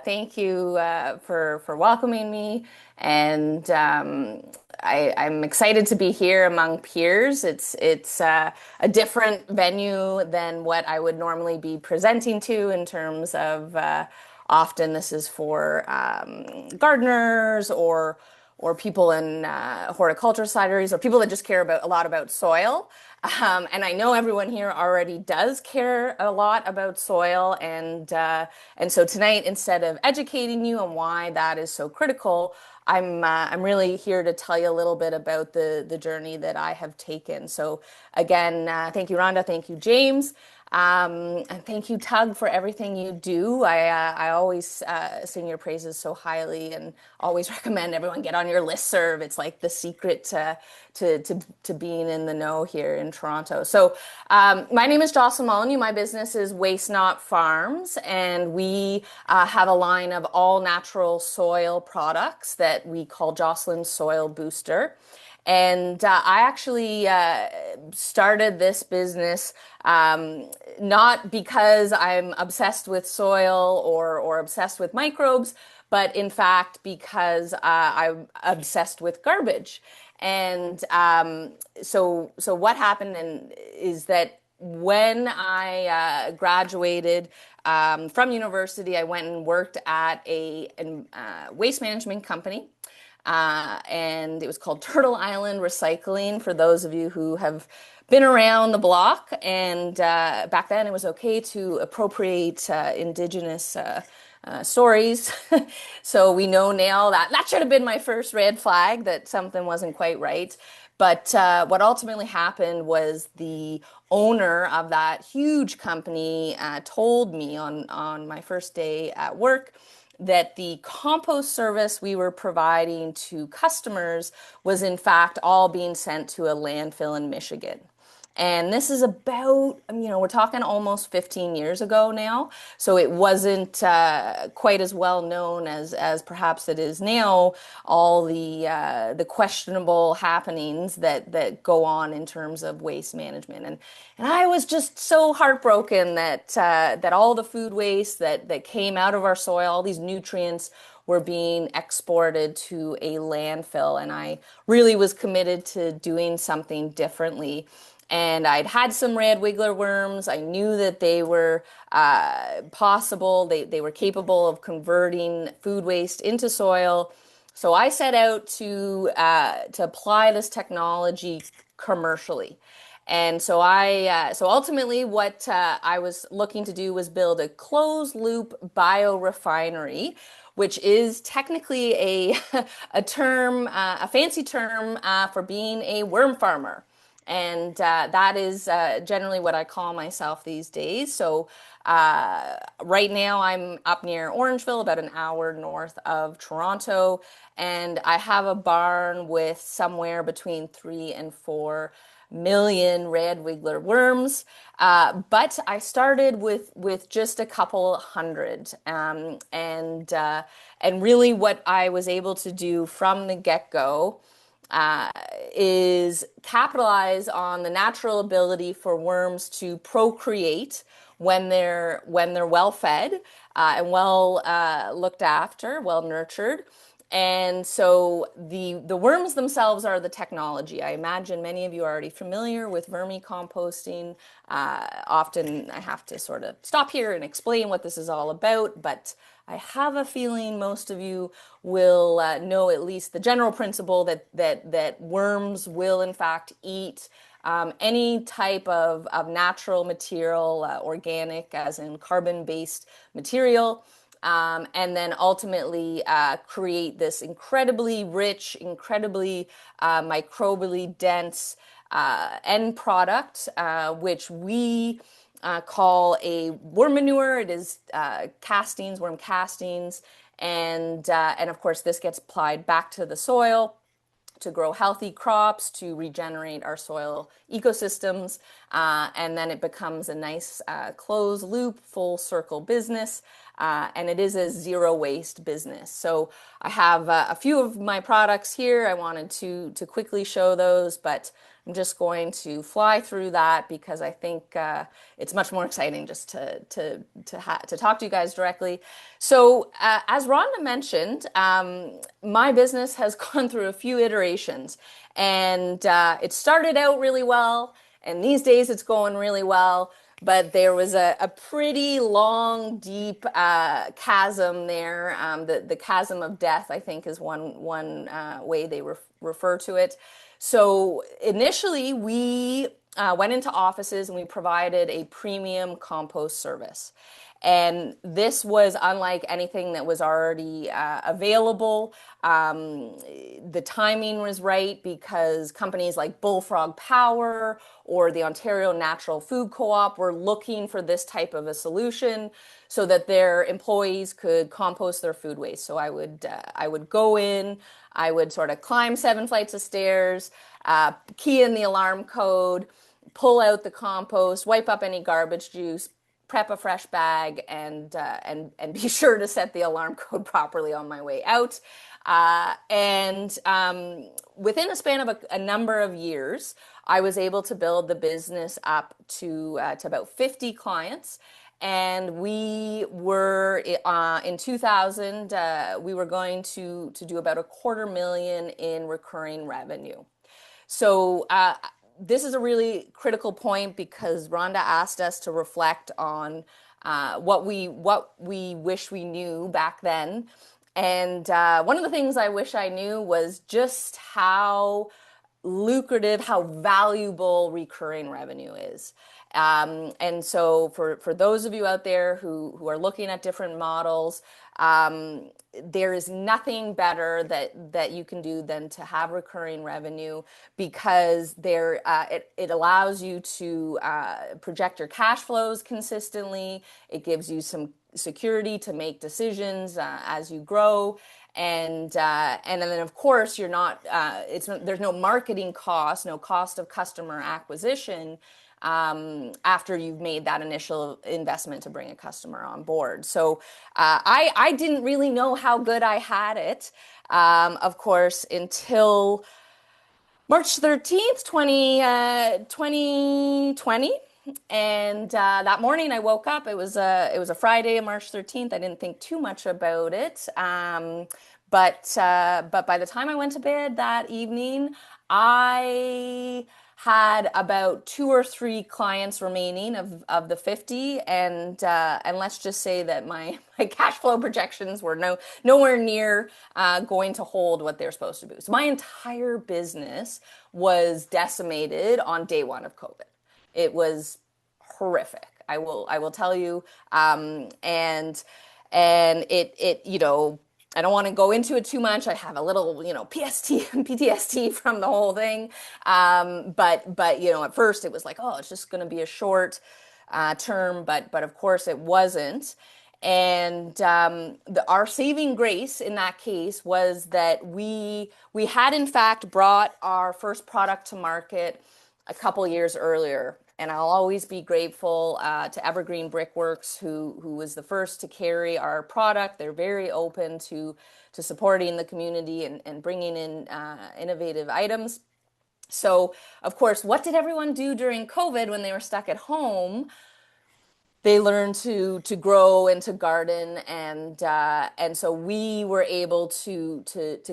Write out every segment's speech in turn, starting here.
Thank you for welcoming me, and I'm excited to be here among peers. It's a different venue than what I would normally be presenting to in terms of often this is for gardeners or people in horticulture societies or people that just care about a lot about soil. And I know everyone here already does care a lot about soil, and so tonight, instead of educating you on why that is so critical, I'm really here to tell you a little bit about the journey that I have taken. So again, thank you, Rhonda. Thank you, James. And thank you, Tug, for everything you do. I always sing your praises so highly and always recommend everyone get on your listserv. It's like the secret to being in the know here in Toronto. So my name is Jocelyn Molyneux. My business is Waste Not Farms, and we have a line of all natural soil products that we call Jocelyn Soil Booster. And I actually started this business not because I'm obsessed with soil or obsessed with microbes, but in fact because I'm obsessed with garbage. And so what happened is that when I graduated from university, I went and worked at a waste management company. And it was called Turtle Island Recycling for those of you who have been around the block. And back then it was okay to appropriate indigenous stories. So we know now that that should have been my first red flag that something wasn't quite right. But what ultimately happened was the owner of that huge company told me on my first day at work that the compost service we were providing to customers was in fact all being sent to a landfill in Michigan. And this is about, we're talking almost 15 years ago now. So it wasn't quite as well known as perhaps it is now, all the questionable happenings that go on in terms of waste management. And I was just so heartbroken that all the food waste that came out of our soil, all these nutrients were being exported to a landfill. And I really was committed to doing something differently. And I'd had some red wiggler worms. I knew that they were possible. They were capable of converting food waste into soil. So I set out to apply this technology commercially. And so ultimately what I was looking to do was build a closed loop biorefinery, which is technically a term, a fancy term for being a worm farmer. And that is generally what I call myself these days. So right now I'm up near Orangeville, about an hour north of Toronto, and I have a barn with somewhere between 3 and 4 million red wiggler worms. But I started with just a couple hundred, and really what I was able to do from the get-go uh, is capitalize on the natural ability for worms to procreate when they're well fed and well looked after, well nurtured. And so the worms themselves are the technology. I imagine many of you are already familiar with vermicomposting. Often I have to sort of stop here and explain what this is all about, but I have a feeling most of you will know at least the general principle that worms will in fact eat any type of natural material, organic, as in carbon-based material, and then ultimately create this incredibly rich, incredibly microbially dense end product, which we call a worm manure. It is castings, worm castings, and of course this gets applied back to the soil to grow healthy crops, to regenerate our soil ecosystems, and then it becomes a nice closed loop, full circle business. And it is a zero waste business. So I have a few of my products here. I wanted to quickly show those, but I'm just going to fly through that because I think it's much more exciting just to talk to you guys directly. So, as Rhonda mentioned, my business has gone through a few iterations, and it started out really well, and these days it's going really well. But there was a pretty long, deep chasm there. The chasm of death, I think, is one way they refer to it. So initially, we went into offices and we provided a premium compost service. And this was unlike anything that was already available. The timing was right because companies like Bullfrog Power or the Ontario Natural Food Co-op were looking for this type of a solution so that their employees could compost their food waste. So I would go in, I would sort of climb 7 flights of stairs, key in the alarm code, pull out the compost, wipe up any garbage juice, prep a fresh bag, and be sure to set the alarm code properly on my way out. And within a span of a number of years, I was able to build the business up to about 50 clients. And we were in 2000, we were going to do about $250,000 in recurring revenue. So this is a really critical point because Rhonda asked us to reflect on what we wish we knew back then. And one of the things I wish I knew was just how lucrative, how valuable recurring revenue is. And so for those of you out there who are looking at different models, there is nothing better that you can do than to have recurring revenue because it allows you to project your cash flows consistently. It gives you some security to make decisions as you grow. And then of course you're not there's no marketing cost, no cost of customer acquisition after you've made that initial investment to bring a customer on board. So I didn't really know how good I had it, of course, until March 13th, 2020. And that morning I woke up. It was a Friday, March 13th. I didn't think too much about it. But by the time I went to bed that evening, I had about 2 or 3 clients remaining of the 50, and let's just say that my cash flow projections were nowhere near going to hold what they're supposed to be. So my entire business was decimated on day one of COVID. It was horrific. I will tell you, and it I don't want to go into it too much. I have a little, PTSD from the whole thing. But at first it was like, oh, it's just going to be a short term, but of course it wasn't. And our saving grace in that case was that we had in fact brought our first product to market a couple years earlier. And I'll always be grateful to Evergreen Brickworks, who was the first to carry our product. They're very open to supporting the community and bringing in innovative items. So, of course, what did everyone do during COVID when they were stuck at home? They learned to grow and to garden, and so we were able to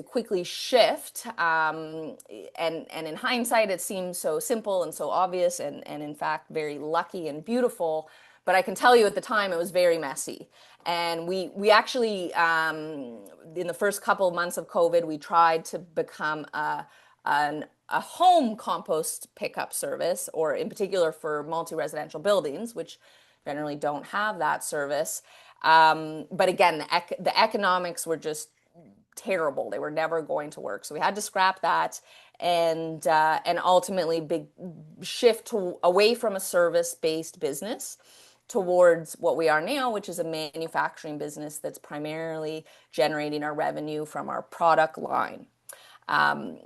quickly shift. And in hindsight, it seems so simple and so obvious, and in fact very lucky and beautiful. But I can tell you at the time it was very messy. And we actually in the first couple of months of COVID, we tried to become a home compost pickup service, or in particular for multi-residential buildings, which generally don't have that service. But again, the economics were just terrible. They were never going to work. So we had to scrap that and ultimately big shift away from a service-based business towards what we are now, which is a manufacturing business that's primarily generating our revenue from our product line.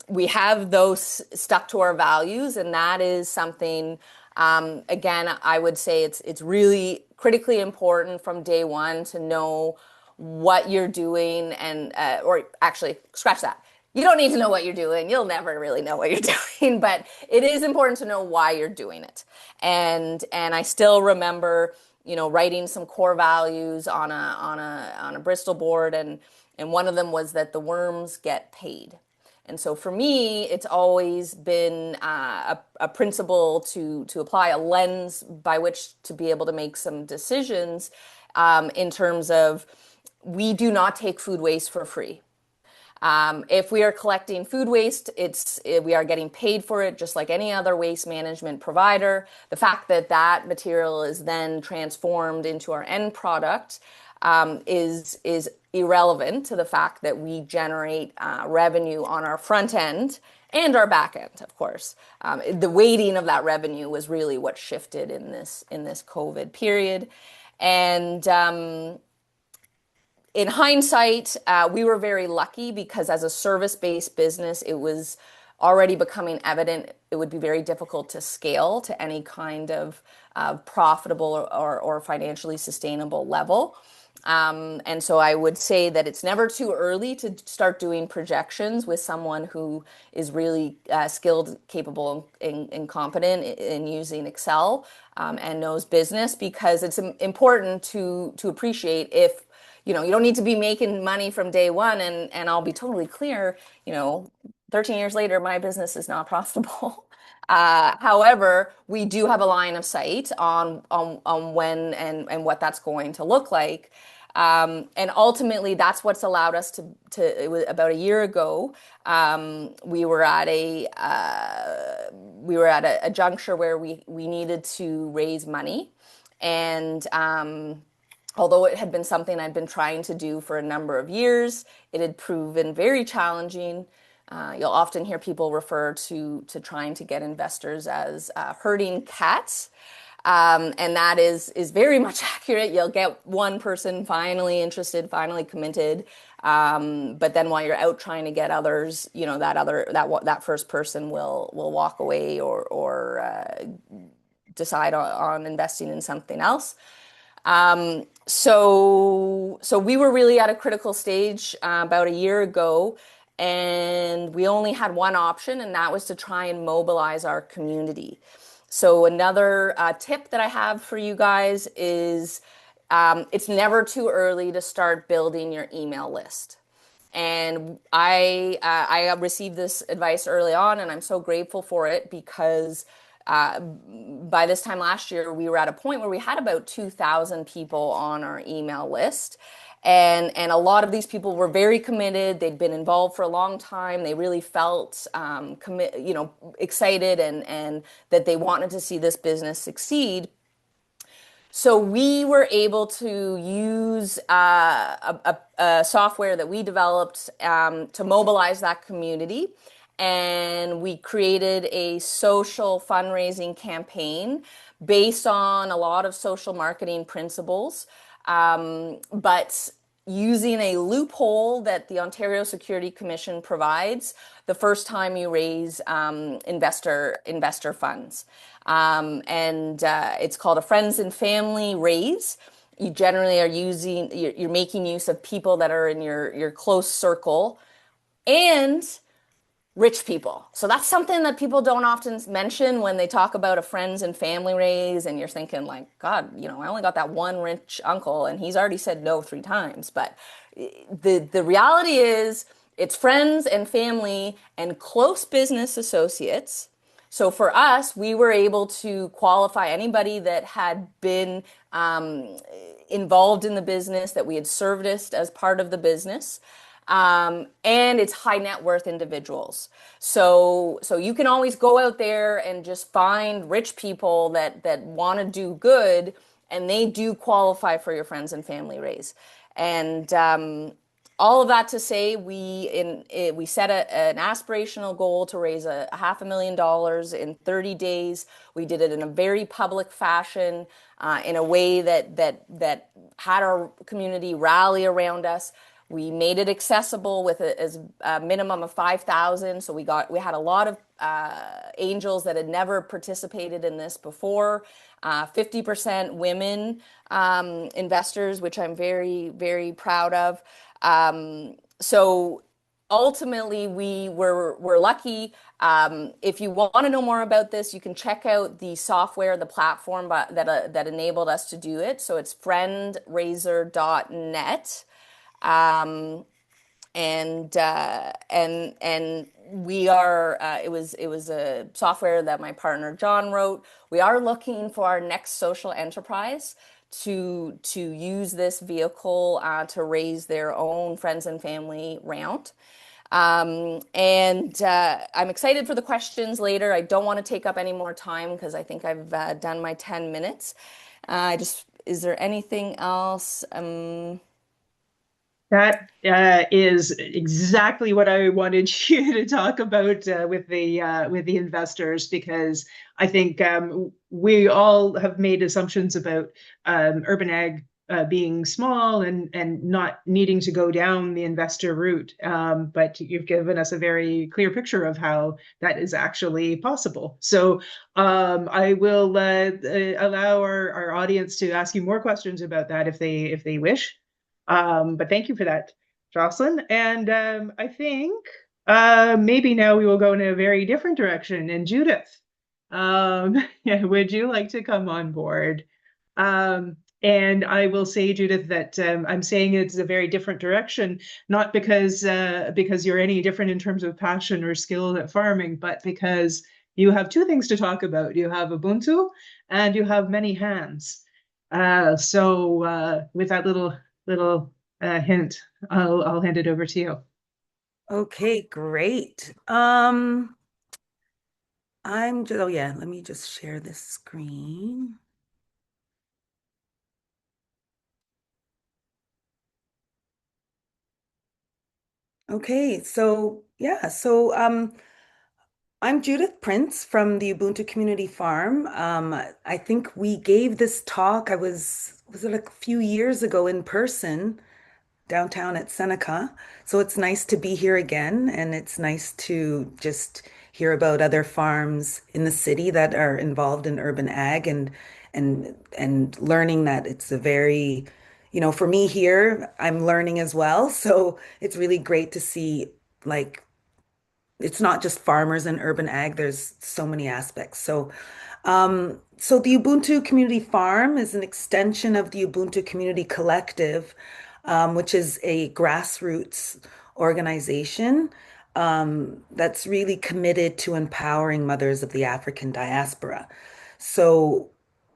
We have those stuck to our values, and that is something, again, I would say it's really critically important from day one to know what you're doing, and or actually scratch that. You don't need to know what you're doing. You'll never really know what you're doing, but it is important to know why you're doing it. And I still remember, writing some core values on a Bristol board, and one of them was that the worms get paid. And so for me, it's always been a principle to apply a lens by which to be able to make some decisions in terms of we do not take food waste for free. If we are collecting food waste, we are getting paid for it just like any other waste management provider. The fact that that material is then transformed into our end product is irrelevant to the fact that we generate revenue on our front end and our back end, of course. The weighting of that revenue was really what shifted in this COVID period, and in hindsight, we were very lucky because as a service-based business, it was already becoming evident it would be very difficult to scale to any kind of profitable or financially sustainable level. And so I would say that it's never too early to start doing projections with someone who is really skilled, capable, and competent in using Excel and knows business, because it's important to appreciate if you don't need to be making money from day one. And I'll be totally clear, 13 years later, my business is not profitable. However, we do have a line of sight on when and what that's going to look like. And ultimately, that's what's allowed us it was about a year ago. We were at a juncture where we needed to raise money, and although it had been something I'd been trying to do for a number of years, it had proven very challenging. You'll often hear people refer to trying to get investors as herding cats. And that is very much accurate. You'll get one person finally interested, finally committed. But then while you're out trying to get others, that first person will walk away or decide on investing in something else. So we were really at a critical stage about a year ago, and we only had one option, and that was to try and mobilize our community. So another tip that I have for you guys is it's never too early to start building your email list. And I received this advice early on, and I'm so grateful for it because by this time last year, we were at a point where we had about 2,000 people on our email list. And a lot of these people were very committed. They'd been involved for a long time. They really felt excited and that they wanted to see this business succeed. So we were able to use a software that we developed to mobilize that community. And we created a social fundraising campaign based on a lot of social marketing principles, but using a loophole that the Ontario Security Commission provides the first time you raise investor funds. And it's called a friends and family raise. You generally you're making use of people that are in your close circle and rich people. So that's something that people don't often mention when they talk about a friends and family raise, and you're thinking like, God, I only got that one rich uncle and he's already said no 3 times. But the reality is it's friends and family and close business associates. So for us, we were able to qualify anybody that had been involved in the business, that we had serviced as part of the business. And it's high net worth individuals. So you can always go out there and just find rich people that want to do good, and they do qualify for your friends and family raise. And all of that to say, we set an aspirational goal to raise a $500,000 in 30 days. We did it in a very public fashion, in a way that had our community rally around us. We made it accessible with a minimum of 5,000. So we had a lot of angels that had never participated in this before. 50% women investors, which I'm very, very proud of. So ultimately we're lucky. If you want to know more about this, you can check out the software, the platform that enabled us to do it. So it's friendraiser.net. Um, and we are it was a software that my partner John wrote. We are looking for our next social enterprise to use this vehicle to raise their own friends and family round. And I'm excited for the questions later. I don't want to take up any more time because I think I've done my 10 minutes. Is there anything else? That is exactly what I wanted you to talk about with the investors, because I think we all have made assumptions about urban ag being small and not needing to go down the investor route. But you've given us a very clear picture of how that is actually possible. So I will allow our audience to ask you more questions about that if they wish. But thank you for that, Jocelyn. And I think maybe now we will go in a very different direction. And Judith, yeah, would you like to come on board? And I will say, Judith, that I'm saying it's a very different direction, not because you're any different in terms of passion or skill at farming, but because you have two things to talk about. You have Ubuntu and you have many hands. So with that little hint, I'll hand it over to you. Okay, great. Oh yeah, let me just share this screen. Okay, so yeah, I'm Judith Prince from the Ubuntu Community Farm. I think we gave this talk, was it a few years ago in person downtown at Seneca. So it's nice to be here again, and it's nice to just hear about other farms in the city that are involved in urban ag and learning that it's a very, for me here, I'm learning as well. So it's really great to see like it's not just farmers and urban ag, there's so many aspects. So the Ubuntu Community Farm is an extension of the Ubuntu Community Collective, which is a grassroots organization that's really committed to empowering mothers of the African diaspora. So,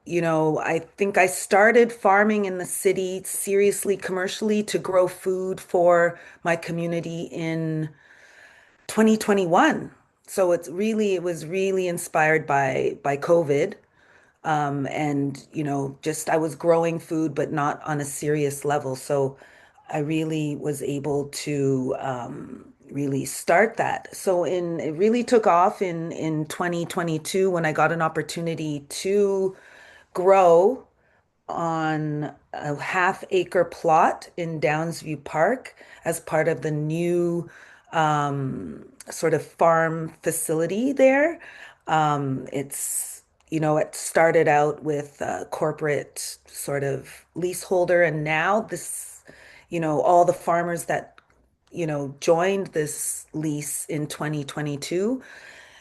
I think I started farming in the city seriously, commercially, to grow food for my community in 2021. So it was really inspired by COVID. And just I was growing food, but not on a serious level. So I really was able to really start that. It really took off in 2022 when I got an opportunity to grow on a half-acre plot in Downsview Park as part of the new sort of farm facility there. It started out with a corporate sort of leaseholder, and now all the farmers that, joined this lease in 2022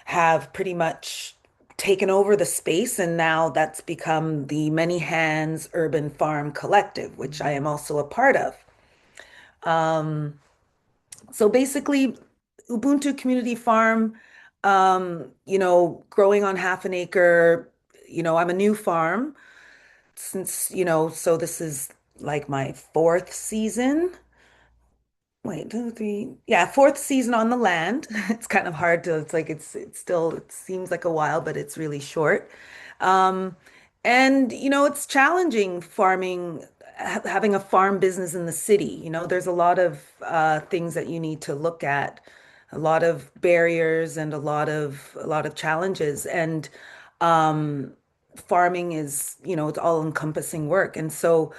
have pretty much taken over the space, and now that's become the Many Hands Urban Farm Collective, which I am also a part of. So basically, Ubuntu Community Farm, growing on half an acre, I'm a new farm since, so this is like my fourth season. Wait, two, three. Yeah, fourth season on the land. It's kind of hard to, it's like it seems like a while, but it's really short. Um, and it's challenging farming, having a farm business in the city. There's a lot of things that you need to look at, a lot of barriers and a lot of challenges. And um, farming is, it's all encompassing work. And so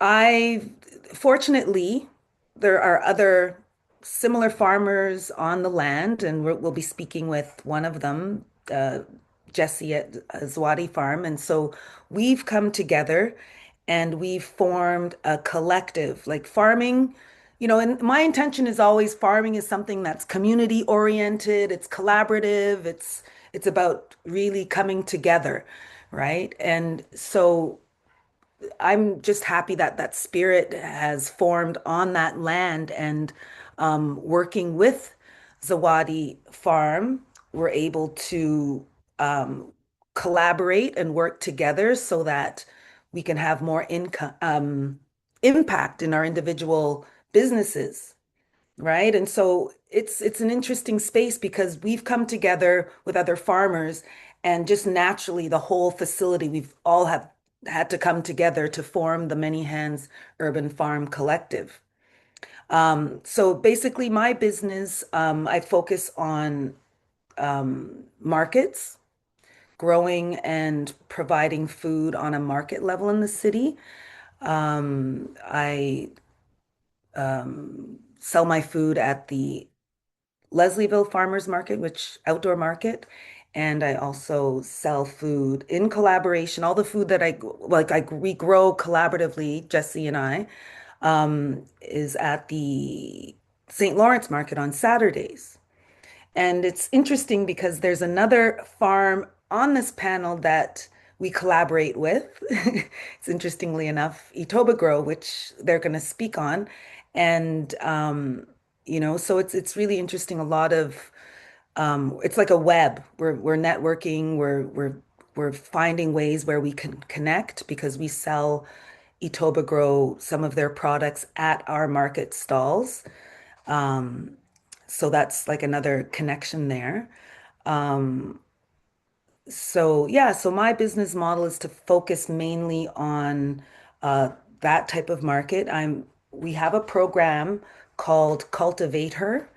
I, fortunately, there are other similar farmers on the land, and we'll be speaking with one of them, Jesse at Zwadi Farm. And so we've come together and we've formed a collective, like farming. and my intention is always farming is something that's community oriented, it's collaborative, it's about really coming together, right? And so I'm just happy that that spirit has formed on that land and working with Zawadi Farm, we're able to um, collaborate and work together so that we can have more income impact in our individual businesses, right? And so it's an interesting space because we've come together with other farmers and just naturally the whole facility, we've all have had to come together to form the Many Hands Urban Farm Collective. So basically my business, I focus on markets, growing and providing food on a market level in the city. I sell my food at the Leslieville Farmers Market, which outdoor market. And I also sell food in collaboration. All the food that we grow collaboratively, Jesse and I, is at the St. Lawrence Market on Saturdays. And it's interesting because there's another farm on this panel that we collaborate with. It's interestingly enough, Etoba Grow, which they're going to speak on. And so it's really interesting. A lot of it's like a web. We're networking. We're finding ways where we can connect because we sell Etoba Grow some of their products at our market stalls. Um, so that's like another connection there. Um, so yeah, so my business model is to focus mainly on uh, that type of market. We have a program called Cultivate Her,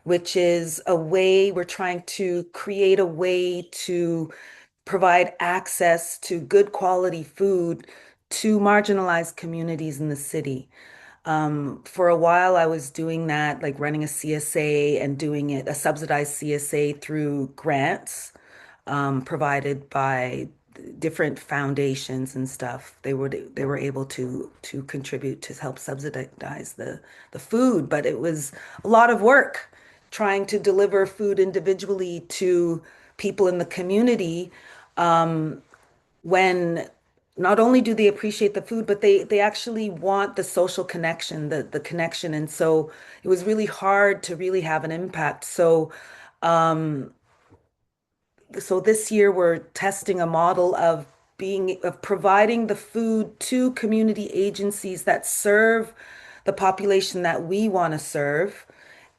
which is a way we're trying to create a way to provide access to good quality food to marginalized communities in the city. For a while, I was doing that, like running a CSA and doing it, a subsidized CSA through grants provided by different foundations and stuff. They were able to contribute to help subsidize the food, but it was a lot of work trying to deliver food individually to people in the community when not only do they appreciate the food, but they actually want the social connection, the connection. And so it was really hard to really have an impact. So this year we're testing a model of providing the food to community agencies that serve the population that we want to serve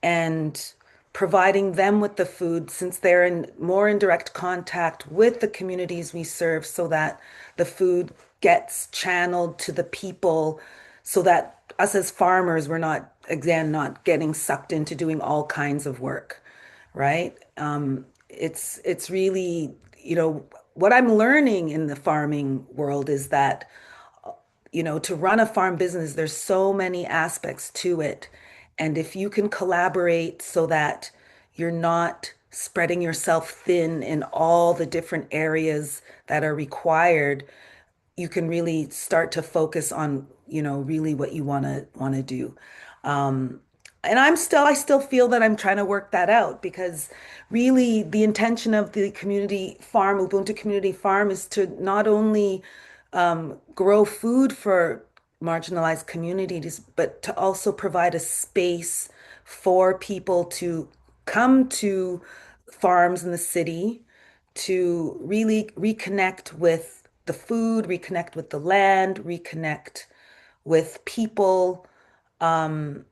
and providing them with the food since they're in more in direct contact with the communities we serve so that the food gets channeled to the people so that us as farmers, we're not, again, not getting sucked into doing all kinds of work, right? It's really, what I'm learning in the farming world is that to run a farm business, there's so many aspects to it. And if you can collaborate so that you're not spreading yourself thin in all the different areas that are required, you can really start to focus on, really what you want to do. Um, and I still feel that I'm trying to work that out because really the intention of the community farm, Ubuntu Community Farm, is to not only grow food for marginalized communities, but to also provide a space for people to come to farms in the city to really reconnect with the food, reconnect with the land, reconnect with people, and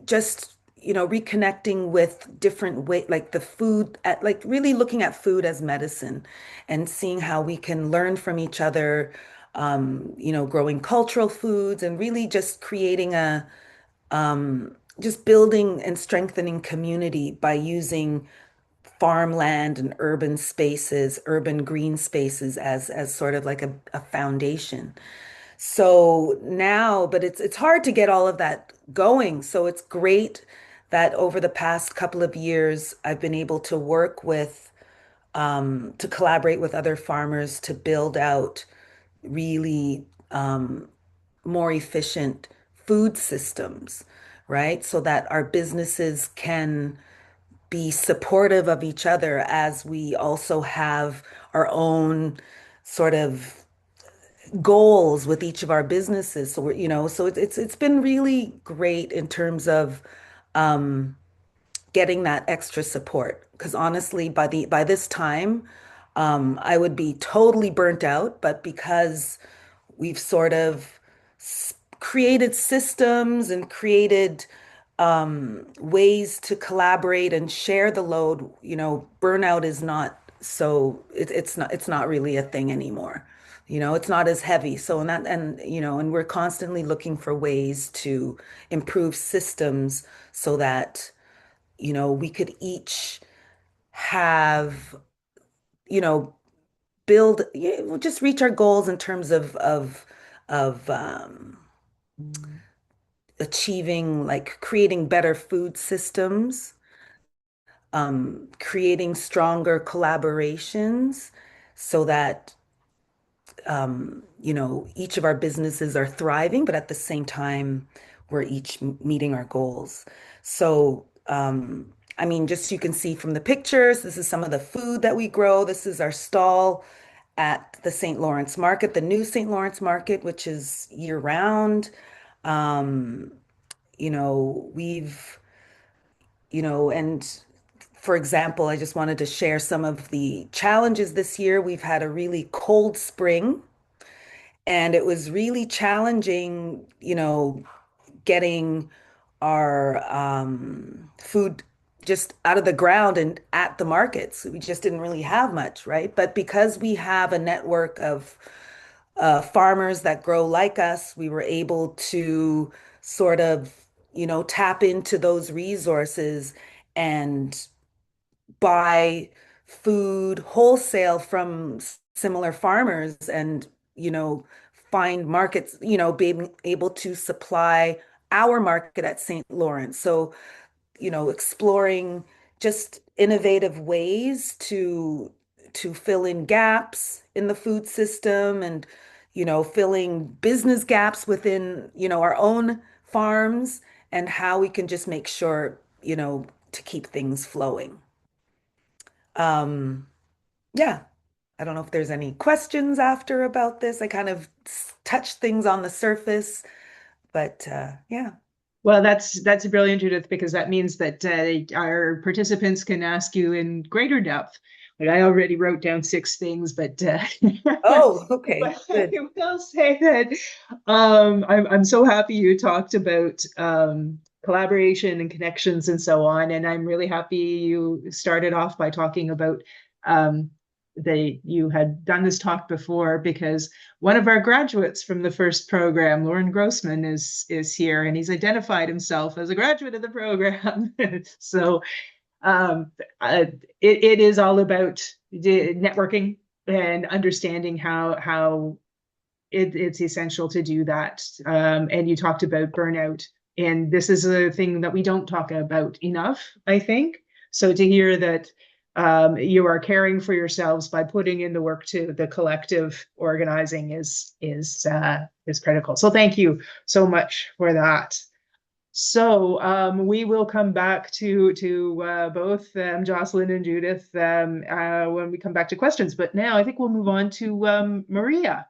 just, reconnecting with different way, like the food at like really looking at food as medicine and seeing how we can learn from each other, growing cultural foods and really just creating just building and strengthening community by using farmland and urban spaces, urban green spaces as sort of like a foundation. So now, but it's hard to get all of that going. So it's great that over the past couple of years, I've been able to work with to collaborate with other farmers to build out really more efficient food systems, right? So that our businesses can be supportive of each other as we also have our own sort of goals with each of our businesses. So we're, so it's been really great in terms of um, getting that extra support. Because honestly, by this time, I would be totally burnt out. But because we've sort of created systems and created ways to collaborate and share the load, burnout is not it's not really a thing anymore. It's not as heavy. So and we're constantly looking for ways to improve systems so that, we could each have, you know, build, we'll just reach our goals in terms of achieving, like creating better food systems, creating stronger collaborations so that each of our businesses are thriving, but at the same time, we're each meeting our goals. So, I mean, just you can see from the pictures, this is some of the food that we grow. This is our stall at the St. Lawrence Market, the new St. Lawrence Market, which is year round. Um, we've, and for example, I just wanted to share some of the challenges this year. We've had a really cold spring. And it was really challenging, getting our food just out of the ground and at the markets. We just didn't really have much, right? But because we have a network of farmers that grow like us, we were able to sort of, tap into those resources and buy food wholesale from similar farmers and, you know, find markets, being able to supply our market at St. Lawrence. So, exploring just innovative ways to fill in gaps in the food system and, filling business gaps within, our own farms and how we can just make sure, to keep things flowing. Um, yeah, I don't know if there's any questions after about this. I kind of touched things on the surface, but yeah. Well, that's brilliant, Judith, because that means that our participants can ask you in greater depth. Like I already wrote down 6 things, but Oh, okay, but I good. will say that I'm so happy you talked about collaboration and connections and so on, and I'm really happy you started off by talking about um, you had done this talk before because one of our graduates from the first program, Lauren Grossman, is here, and he's identified himself as a graduate of the program. So um, it is all about networking and understanding how it's essential to do that. And you talked about burnout, and this is a thing that we don't talk about enough, I think. So to hear that you are caring for yourselves by putting in the work to the collective organizing is critical. So thank you so much for that. So we will come back to both Jocelyn and Judith when we come back to questions. But now I think we'll move on to Maria.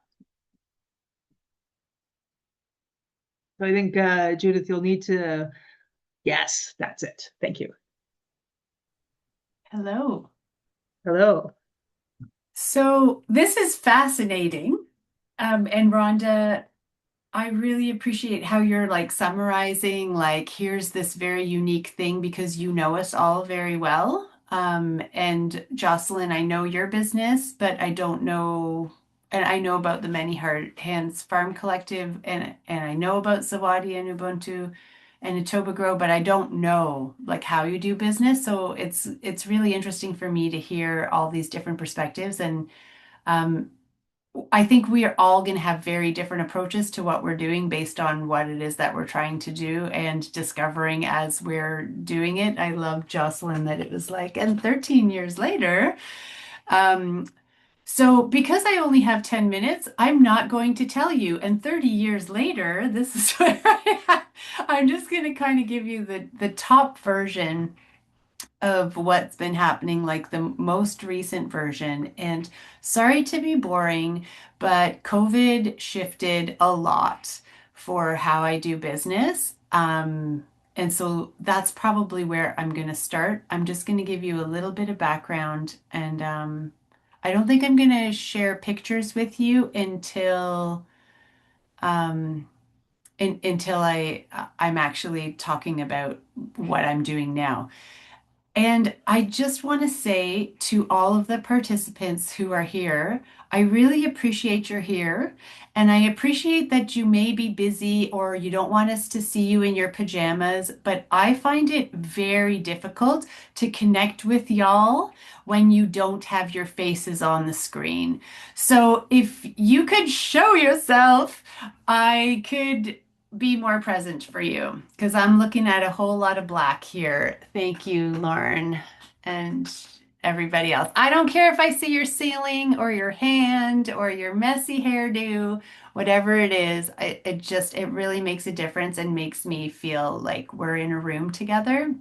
So I think Judith, you'll need to. Yes, that's it. Thank you. Hello. Hello. So this is fascinating. And Rhonda, I really appreciate how you're like summarizing, like, here's this very unique thing because you know us all very well. And Jocelyn, I know your business, but I don't know, and I know about the Many Hard Hands Farm Collective, and I know about Zawadi and Ubuntu and Etoba Grow, but I don't know like how you do business. So it's really interesting for me to hear all these different perspectives and um, I think we are all going to have very different approaches to what we're doing based on what it is that we're trying to do and discovering as we're doing it. I love Jocelyn that it was like, and 13 years later. Um, So, because I only have 10 minutes, I'm not going to tell you. And 30 years later, this is where I'm just going to kind of give you the top version of what's been happening, like the most recent version. And sorry to be boring, but COVID shifted a lot for how I do business. And so that's probably where I'm going to start. I'm just going to give you a little bit of background, and I don't think I'm going to share pictures with you um, until I'm actually talking about what I'm doing now. And I just want to say to all of the participants who are here, I really appreciate you're here. And I appreciate that you may be busy or you don't want us to see you in your pajamas, but I find it very difficult to connect with y'all when you don't have your faces on the screen. So if you could show yourself, I could be more present for you because I'm looking at a whole lot of black here. Thank you, Lauren, and everybody else. I don't care if I see your ceiling or your hand or your messy hairdo, whatever it is. It really makes a difference and makes me feel like we're in a room together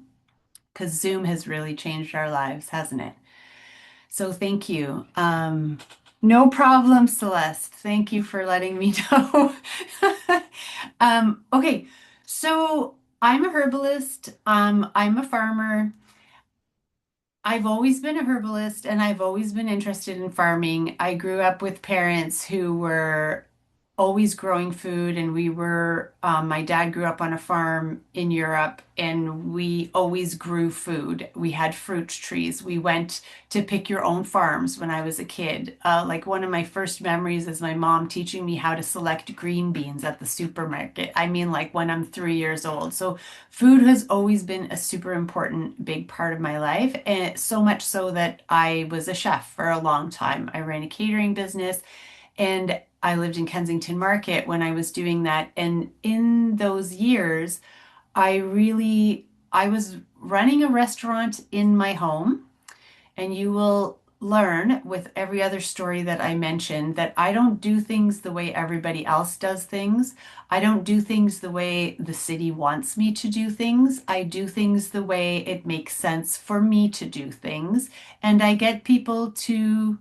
because Zoom has really changed our lives, hasn't it? So thank you. No problem, Celeste. Thank you for letting me know. Okay, so I'm a herbalist. I'm a farmer. I've always been a herbalist and I've always been interested in farming. I grew up with parents who were always growing food, and my dad grew up on a farm in Europe, and we always grew food. We had fruit trees. We went to pick your own farms when I was a kid. Like one of my first memories is my mom teaching me how to select green beans at the supermarket. I mean, like when I'm 3 years old. So food has always been a super important big part of my life, and so much so that I was a chef for a long time. I ran a catering business, and I lived in Kensington Market when I was doing that. And in those years, I was running a restaurant in my home, and you will learn with every other story that I mentioned that I don't do things the way everybody else does things. I don't do things the way the city wants me to do things. I do things the way it makes sense for me to do things. And I get people to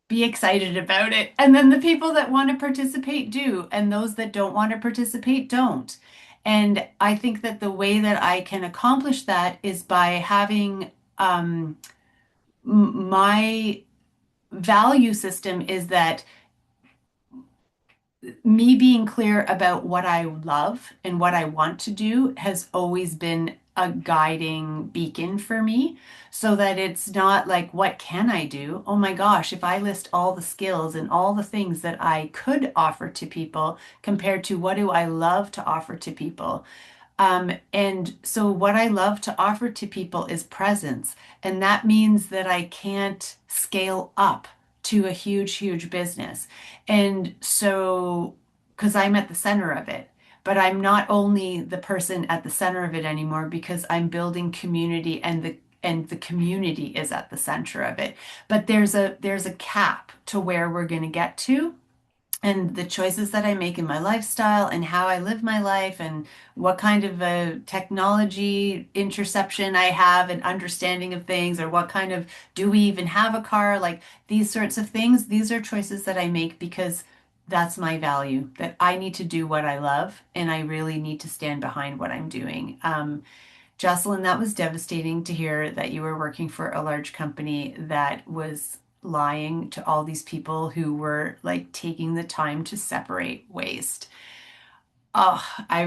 be excited about it. And then the people that want to participate do, and those that don't want to participate don't. And I think that the way that I can accomplish that is by having my value system is that me being clear about what I love and what I want to do has always been a guiding beacon for me, so that it's not like, what can I do? Oh my gosh, if I list all the skills and all the things that I could offer to people compared to what do I love to offer to people. And so what I love to offer to people is presence. And that means that I can't scale up to a huge, huge business. And so, because I'm at the center of it, but I'm not only the person at the center of it anymore because I'm building community, and the community is at the center of it. But there's a cap to where we're going to get to, and the choices that I make in my lifestyle and how I live my life and what kind of a technology interception I have and understanding of things, or what kind of, do we even have a car? Like these sorts of things, these are choices that I make because that's my value, that I need to do what I love and I really need to stand behind what I'm doing. Jocelyn, that was devastating to hear that you were working for a large company that was lying to all these people who were like taking the time to separate waste. Oh, I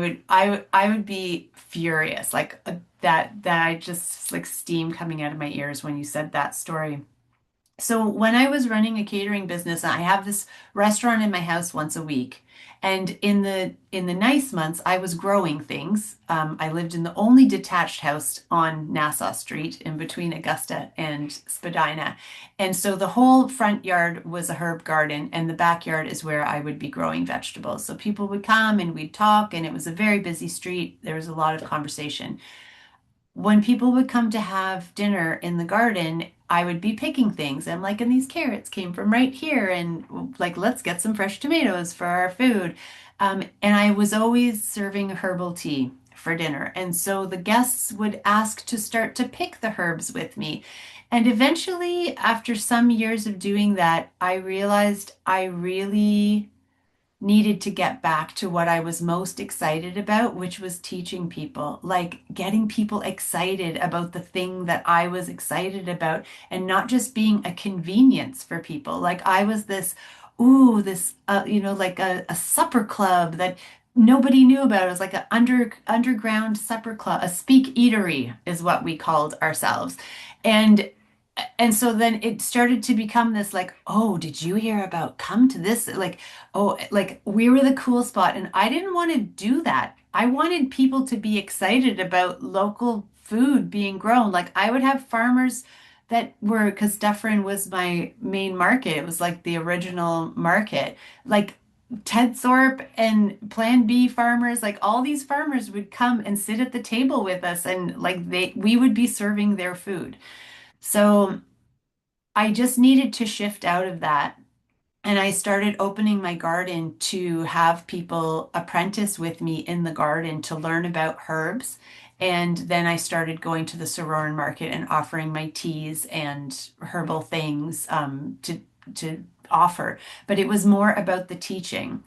would be furious. Like that I just like steam coming out of my ears when you said that story. So when I was running a catering business, I have this restaurant in my house once a week. And in the nice months, I was growing things. I lived in the only detached house on Nassau Street in between Augusta and Spadina. And so the whole front yard was a herb garden, and the backyard is where I would be growing vegetables. So people would come and we'd talk, and it was a very busy street. There was a lot of conversation. When people would come to have dinner in the garden, I would be picking things. I'm like, and these carrots came from right here, and like, let's get some fresh tomatoes for our food. And I was always serving herbal tea for dinner. And so the guests would ask to start to pick the herbs with me. And eventually, after some years of doing that, I realized I really needed to get back to what I was most excited about, which was teaching people, like getting people excited about the thing that I was excited about and not just being a convenience for people. Like I was this, ooh, this, like a supper club that nobody knew about. It was like an underground supper club, a speak eatery is what we called ourselves. And so then it started to become this like, oh, did you hear about come to this? Like, oh, like we were the cool spot. And I didn't want to do that. I wanted people to be excited about local food being grown. Like I would have farmers that were, because Dufferin was my main market. It was like the original market. Like Ted Thorpe and Plan B farmers, like all these farmers would come and sit at the table with us and like we would be serving their food. So I just needed to shift out of that. And I started opening my garden to have people apprentice with me in the garden to learn about herbs. And then I started going to the Saroran market and offering my teas and herbal things to offer. But it was more about the teaching.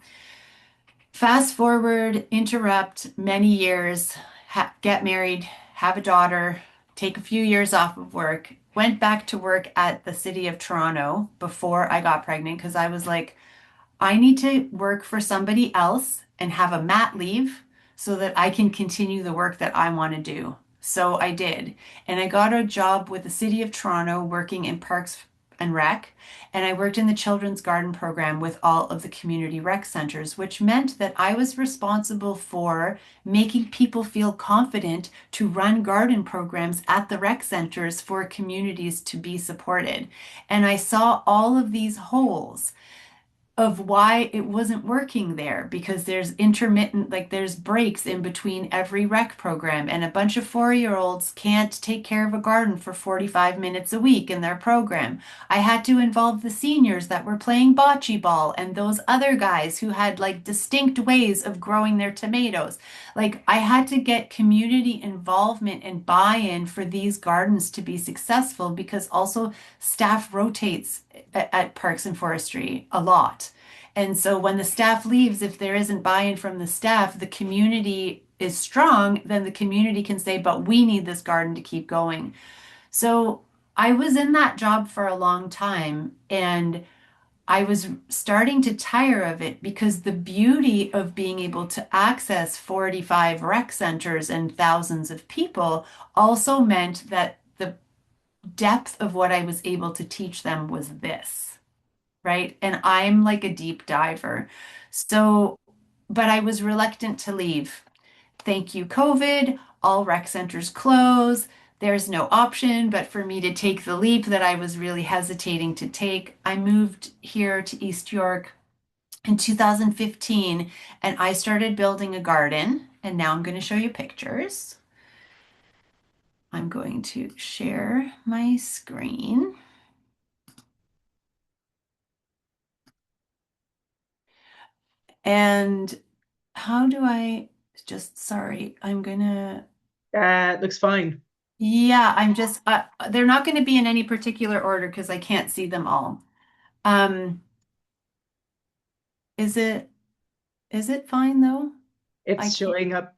Fast forward, interrupt many years, get married, have a daughter, take a few years off of work, went back to work at the city of Toronto before I got pregnant because I was like, I need to work for somebody else and have a mat leave so that I can continue the work that I want to do. So I did. And I got a job with the City of Toronto working in Parks and Rec. And I worked in the Children's Garden program with all of the community rec centers, which meant that I was responsible for making people feel confident to run garden programs at the rec centers for communities to be supported. And I saw all of these holes of why it wasn't working there because there's intermittent, like there's breaks in between every rec program, and a bunch of 4-year-olds can't take care of a garden for 45 minutes a week in their program. I had to involve the seniors that were playing bocce ball and those other guys who had like distinct ways of growing their tomatoes. Like I had to get community involvement and buy-in for these gardens to be successful because also staff rotates at Parks and Forestry a lot. And so when the staff leaves, if there isn't buy-in from the staff, the community is strong, then the community can say, but we need this garden to keep going. So I was in that job for a long time and I was starting to tire of it because the beauty of being able to access 45 rec centers and thousands of people also meant that the depth of what I was able to teach them was this, right? And I'm like a deep diver. So, but I was reluctant to leave. Thank you, COVID. All rec centers close. There's no option but for me to take the leap that I was really hesitating to take. I moved here to East York in 2015 and I started building a garden. And now I'm going to show you pictures. I'm going to share my screen. And how do I just, sorry, I'm gonna, Looks fine. yeah, I'm just, they're not going to be in any particular order because I can't see them all. Um, is it, is it fine though? I It's can't, showing up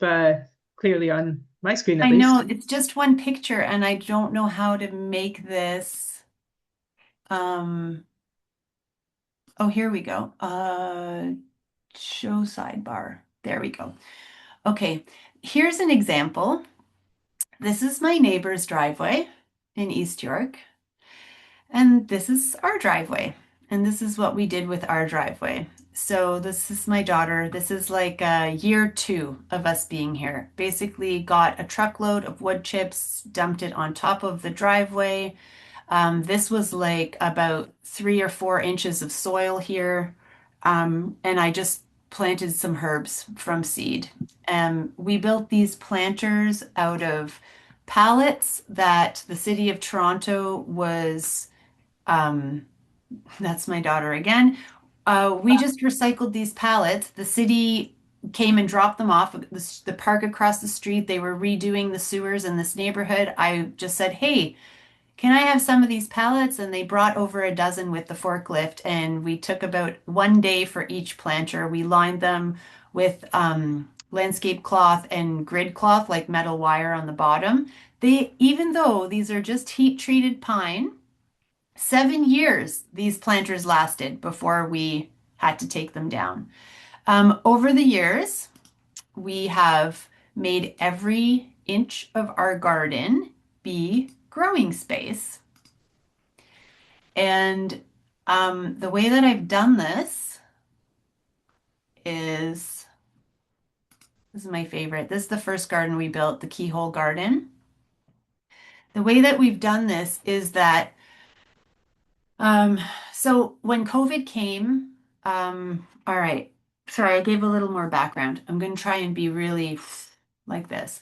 clearly on my screen at I know least. it's just one picture and I don't know how to make this, um, oh, here we go. Show sidebar. There we go. Okay, here's an example. This is my neighbor's driveway in East York, and this is our driveway. And this is what we did with our driveway. So this is my daughter. This is like year 2 of us being here. Basically got a truckload of wood chips, dumped it on top of the driveway. This was like about 3 or 4 inches of soil here. And I just planted some herbs from seed. We built these planters out of pallets that the city of Toronto was, um, that's my daughter again. We just recycled these pallets. The city came and dropped them off at the park across the street. They were redoing the sewers in this neighborhood. I just said, hey, can I have some of these pallets? And they brought over a dozen with the forklift, and we took about 1 day for each planter. We lined them with landscape cloth and grid cloth, like metal wire on the bottom. Even though these are just heat treated pine, 7 years these planters lasted before we had to take them down. Over the years, we have made every inch of our garden be growing space. And the way that I've done is this is my favorite. This is the first garden we built, the keyhole garden. The way that we've done this is that um, so when COVID came, all right, sorry, I gave a little more background. I'm going to try and be really like this.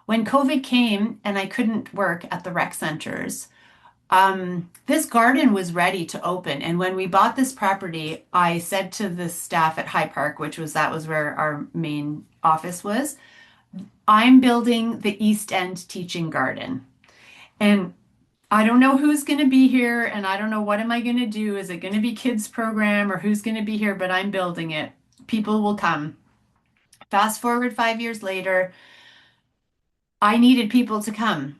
When COVID came and I couldn't work at the rec centers, this garden was ready to open. And when we bought this property, I said to the staff at High Park, that was where our main office was, I'm building the East End teaching garden. And I don't know who's going to be here, and I don't know what am I going to do. Is it going to be kids program or who's going to be here? But I'm building it. People will come. Fast forward 5 years later, I needed people to come.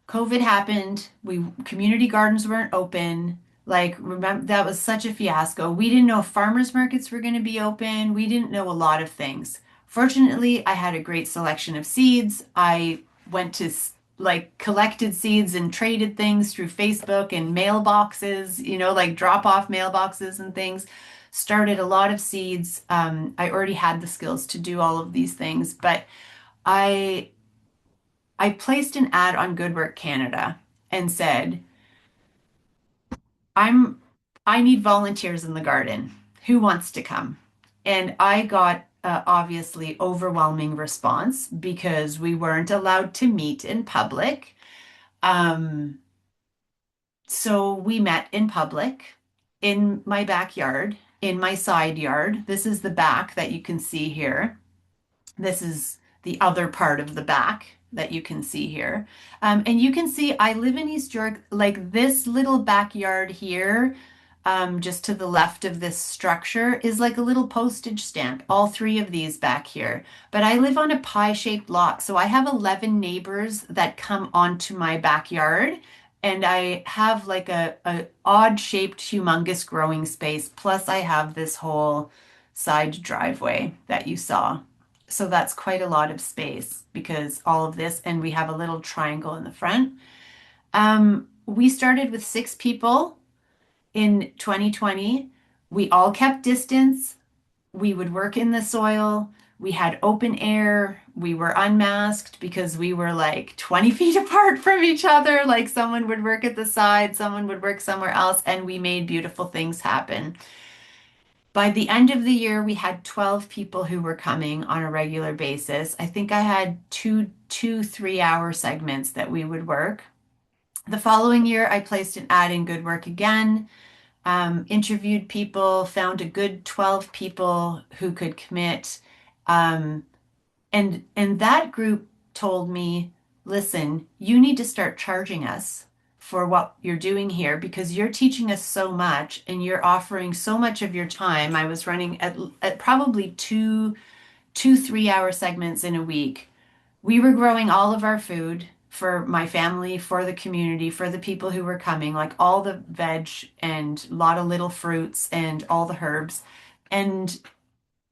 COVID happened. We community gardens weren't open. Like, remember, that was such a fiasco. We didn't know if farmers markets were going to be open. We didn't know a lot of things. Fortunately, I had a great selection of seeds. I went to like collected seeds and traded things through Facebook and mailboxes, like drop off mailboxes and things. Started a lot of seeds. I already had the skills to do all of these things, but I I placed an ad on Good Work Canada and said, I'm I need volunteers in the garden. Who wants to come? And I got obviously overwhelming response because we weren't allowed to meet in public. Um, so we met in public in my backyard, in my side yard. This is the back that you can see here. This is the other part of the back that you can see here. And you can see I live in East York, like this little backyard here, just to the left of this structure is like a little postage stamp, all three of these back here. But I live on a pie-shaped lot, so I have 11 neighbors that come onto my backyard. And I have like a odd-shaped, humongous growing space. Plus, I have this whole side driveway that you saw. So that's quite a lot of space because all of this, and we have a little triangle in the front. We started with 6 people in 2020. We all kept distance. We would work in the soil. We had open air. We were unmasked because we were like 20 feet apart from each other. Like someone would work at the side, someone would work somewhere else, and we made beautiful things happen. By the end of the year, we had 12 people who were coming on a regular basis. I think I had two 3-hour segments that we would work. The following year, I placed an ad in Good Work again, interviewed people, found a good 12 people who could commit. Um, and that group told me, listen, you need to start charging us for what you're doing here because you're teaching us so much and you're offering so much of your time. I was running at probably two 3-hour segments in a week. We were growing all of our food for my family, for the community, for the people who were coming, like all the veg and a lot of little fruits and all the herbs. And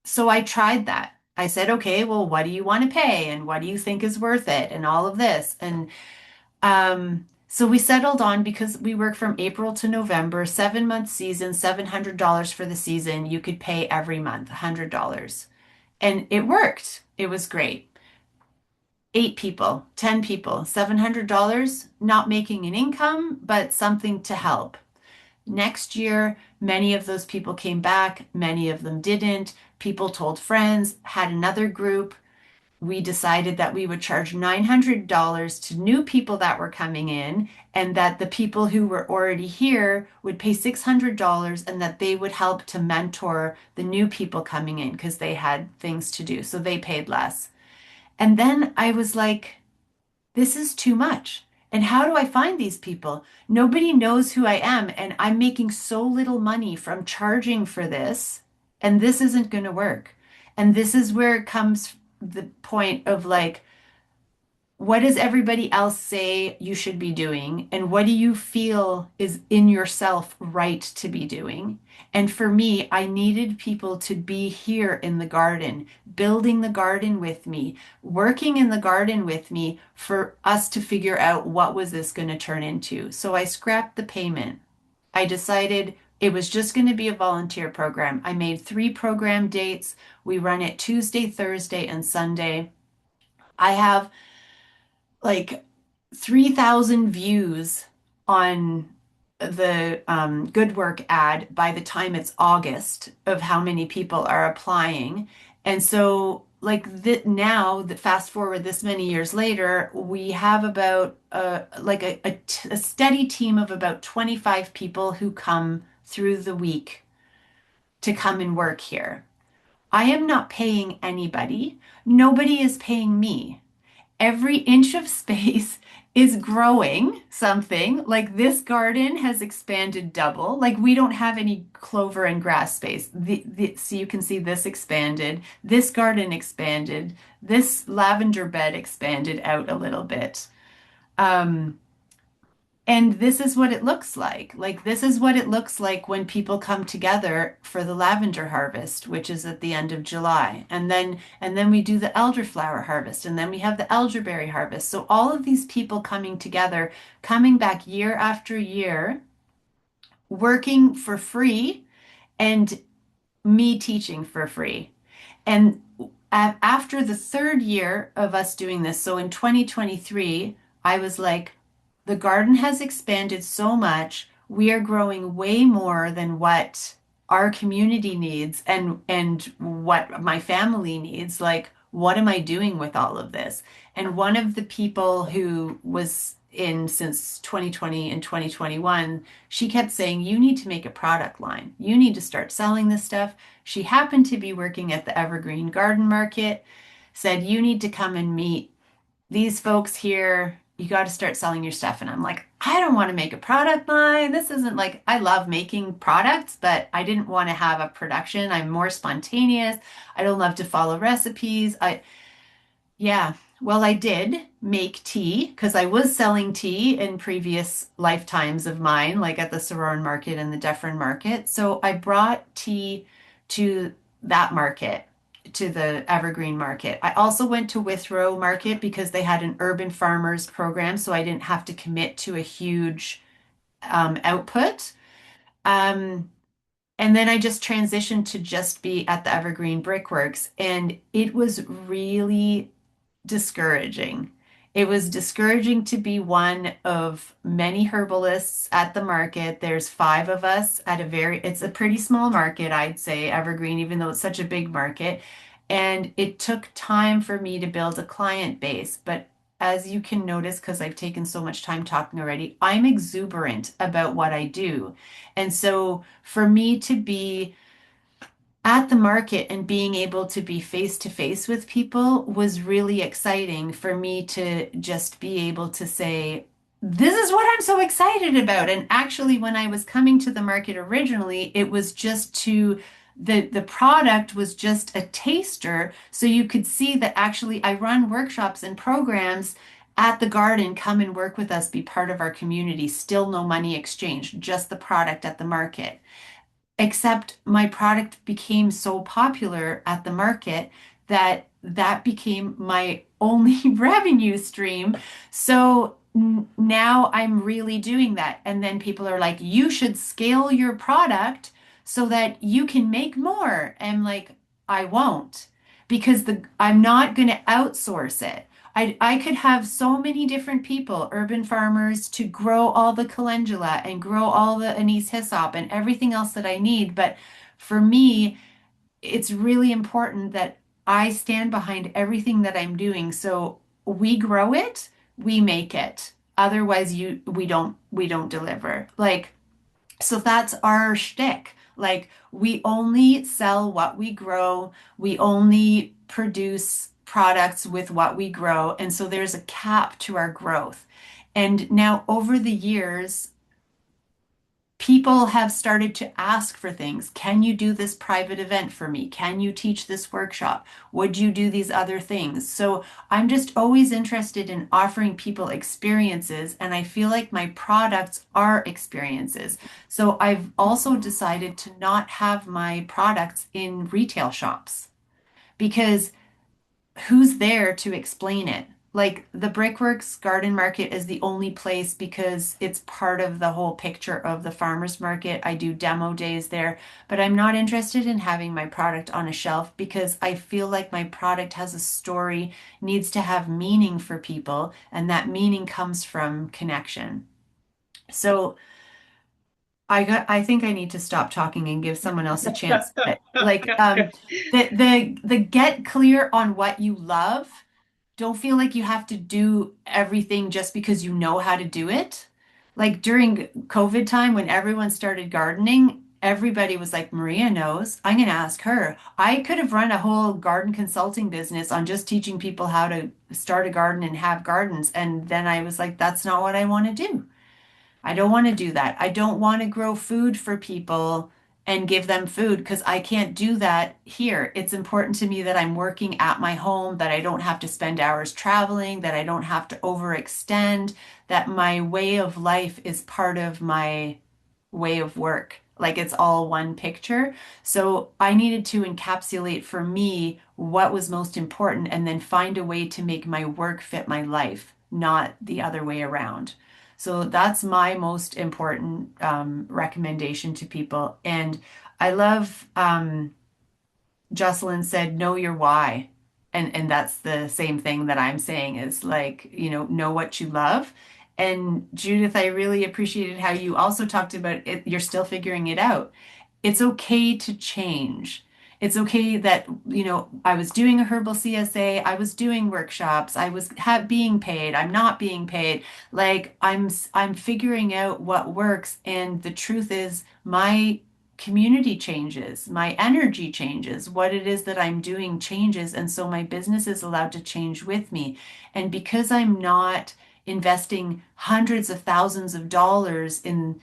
so I tried that. I said, okay, well, what do you want to pay? And what do you think is worth it? And all of this. And so we settled on because we work from April to November, 7 month season, $700 for the season. You could pay every month, $100. And it worked. It was great. 8 people, 10 people, $700, not making an income, but something to help. Next year, many of those people came back, many of them didn't. People told friends, had another group. we decided that we would charge $900 to new people that were coming in, and that the people who were already here would pay $600, and that they would help to mentor the new people coming in because they had things to do. So they paid less. And then I was like, this is too much. And how do I find these people? Nobody knows who I am, and I'm making so little money from charging for this, and this isn't going to work. And this is where it comes the point of like, what does everybody else say you should be doing? And what do you feel is in yourself right to be doing? And for me, I needed people to be here in the garden, building the garden with me, working in the garden with me for us to figure out what was this going to turn into. So I scrapped the payment. I decided it was just going to be a volunteer program. I made 3 program dates. We run it Tuesday, Thursday, and Sunday. I have like 3,000 views on the Good Work ad by the time it's August of how many people are applying. And so, like now, that fast forward this many years later, we have about a steady team of about 25 people who come through the week to come and work here. I am not paying anybody. Nobody is paying me. Every inch of space is growing something. Like this garden has expanded double. Like we don't have any clover and grass space. So you can see this expanded, this garden expanded, this lavender bed expanded out a little bit. Um, and this is what it looks like. Like, this is what it looks like when people come together for the lavender harvest, which is at the end of July. And then we do the elderflower harvest, and then we have the elderberry harvest. So all of these people coming together, coming back year after year, working for free, and me teaching for free. And after the third year of us doing this, so in 2023, I was like, the garden has expanded so much. We are growing way more than what our community needs and what my family needs. Like, what am I doing with all of this? And one of the people who was in since 2020 and 2021, she kept saying, you need to make a product line. You need to start selling this stuff. She happened to be working at the Evergreen Garden Market, said, you need to come and meet these folks here. You got to start selling your stuff. And I'm like, I don't want to make a product line. This isn't like, I love making products, but I didn't want to have a production. I'm more spontaneous. I don't love to follow recipes. Yeah, well, I did make tea because I was selling tea in previous lifetimes of mine, like at the Saroran Market and the Dufferin Market. So I brought tea to that market, to the Evergreen Market. I also went to Withrow Market because they had an Urban Farmers program, so I didn't have to commit to a huge output. Um, and then I just transitioned to just be at the Evergreen Brickworks, and it was really discouraging. It was discouraging to be one of many herbalists at the market. There's 5 of us at it's a pretty small market, I'd say, Evergreen, even though it's such a big market. And it took time for me to build a client base. But as you can notice, because I've taken so much time talking already, I'm exuberant about what I do. And so for me to be at the market and being able to be face to face with people was really exciting for me to just be able to say, this is what I'm so excited about. And actually, when I was coming to the market originally, it was just the product was just a taster. So you could see that actually I run workshops and programs at the garden, come and work with us, be part of our community, still no money exchange, just the product at the market. Except my product became so popular at the market that that became my only revenue stream. So now I'm really doing that. And then people are like, you should scale your product so that you can make more. And I'm like, I won't because I'm not going to outsource it. I could have so many different people, urban farmers, to grow all the calendula and grow all the anise hyssop and everything else that I need. But for me, it's really important that I stand behind everything that I'm doing. So we grow it, we make it. Otherwise, we don't deliver. Like, so that's our shtick. Like, we only sell what we grow. We only produce products with what we grow. And so there's a cap to our growth. And now over the years, people have started to ask for things. Can you do this private event for me? Can you teach this workshop? Would you do these other things? So I'm just always interested in offering people experiences, and I feel like my products are experiences. So I've also decided to not have my products in retail shops because who's there to explain it? Like the Brickworks Garden Market is the only place because it's part of the whole picture of the farmers market. I do demo days there, but I'm not interested in having my product on a shelf because I feel like my product has a story, needs to have meaning for people, and that meaning comes from connection. So I think I need to stop talking and give someone else a chance. But like the get clear on what you love. Don't feel like you have to do everything just because you know how to do it. Like during COVID time when everyone started gardening, everybody was like, Maria knows. I'm going to ask her. I could have run a whole garden consulting business on just teaching people how to start a garden and have gardens. And then I was like, that's not what I want to do. I don't want to do that. I don't want to grow food for people and give them food because I can't do that here. It's important to me that I'm working at my home, that I don't have to spend hours traveling, that I don't have to overextend, that my way of life is part of my way of work. Like it's all one picture. So I needed to encapsulate for me what was most important and then find a way to make my work fit my life, not the other way around. So that's my most important recommendation to people. And I love Jocelyn said, know your why. And that's the same thing that I'm saying is like, know what you love. And Judith, I really appreciated how you also talked about it. You're still figuring it out. It's okay to change. It's okay that, I was doing a herbal CSA, I was doing workshops, I was being paid, I'm not being paid. Like I'm figuring out what works. And the truth is my community changes, my energy changes, what it is that I'm doing changes. And so my business is allowed to change with me. And because I'm not investing hundreds of thousands of dollars in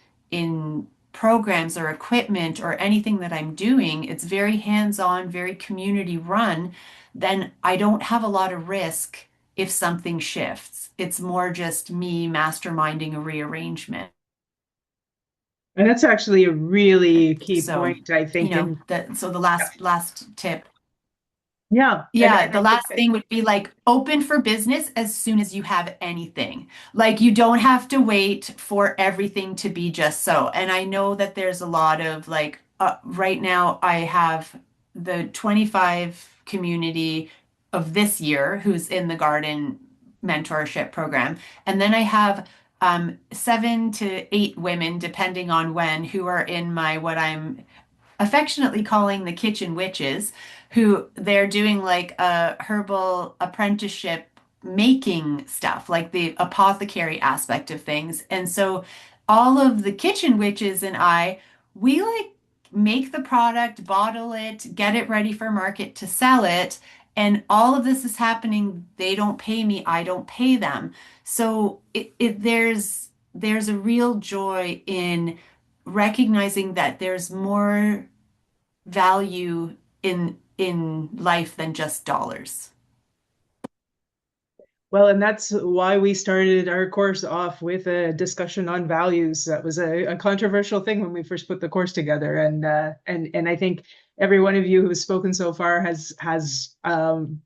programs or equipment or anything that I'm doing, it's very hands-on, very community run, then I don't have a lot of risk if something shifts. It's more just me masterminding a rearrangement. And that's actually a really key So, point, I think. And so the last tip. yeah, Yeah, and the last thing would be like open for business as soon as you have anything. Like you don't have to wait for everything to be just so. And I know that there's a lot of like right now I have the 25 community of this year who's in the garden mentorship program. And then I have 7 to 8 women, depending on when, who are in my what I'm affectionately calling the kitchen witches, who they're doing like a herbal apprenticeship making stuff, like the apothecary aspect of things. And so all of the kitchen witches and we like make the product, bottle it, get it ready for market to sell it. And all of this is happening. They don't pay me, I don't pay them. So there's a real joy in recognizing that there's more value in life than just dollars. well, and that's why we started our course off with a discussion on values. That was a controversial thing when we first put the course together, and I think every one of you who has spoken so far has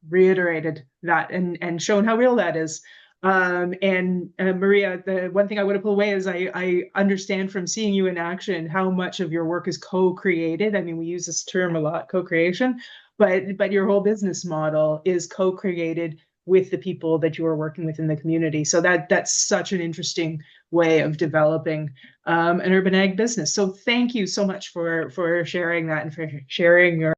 reiterated that and shown how real that is. And Maria, the one thing I want to pull away is I understand from seeing you in action how much of your work is co-created. I mean, we use this term a lot, co-creation, but your whole business model is co-created with the people that you are working with in the community. So that's such an interesting way of developing an urban ag business. So thank you so much for sharing that and for sharing your